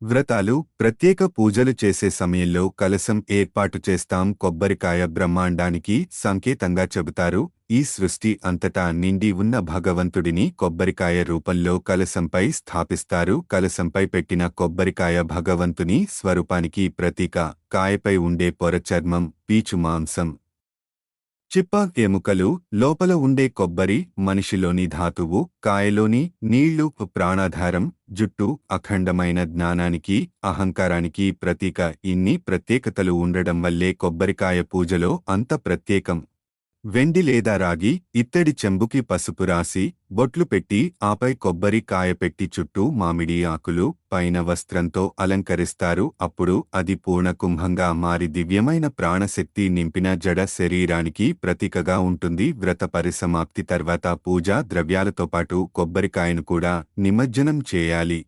వ్రతాలు ప్రత్యేక పూజలు చేసే సమయంలో కలశం ఏర్పాటు చేస్తాం. కొబ్బరికాయ బ్రహ్మాండానికి సంకేతంగా చెబుతారు. ఈ సృష్టి అంతటా నిండి ఉన్న భగవంతుడిని కొబ్బరికాయ రూపంలో కలశంపై స్థాపిస్తారు. కలశంపై పెట్టిన కొబ్బరికాయ భగవంతుని స్వరూపానికి ప్రతీక. కాయపై ఉండే పొర చర్మం, పీచు మాంసం, చిప్ప ఎముకలు, లోపల ఉండే కొబ్బరి మనిషిలోని ధాతువు, కాయలోని నీళ్లు ప్రాణాధారం, జుట్టు అఖండమైన జ్ఞానానికి, అహంకారానికి ప్రతీక. ఇన్ని ప్రత్యేకతలు ఉండడం వల్లే కొబ్బరికాయ పూజలో అంత ప్రత్యేకం. వెండి లేదా రాగి, ఇత్తడి చెంబుకి పసుపు రాసి బొట్లు పెట్టి ఆపై కొబ్బరి కాయ పెట్టి చుట్టూ మామిడి ఆకులు, పైన వస్త్రంతో అలంకరిస్తారు. అప్పుడు అది పూర్ణకుంభంగా మారి దివ్యమైన ప్రాణశక్తి నింపిన జడ శరీరానికి ప్రతీకగా ఉంటుంది. వ్రత పరిసమాప్తి తర్వాత పూజా ద్రవ్యాలతో పాటు కొబ్బరికాయను కూడా నిమజ్జనం చేయాలి.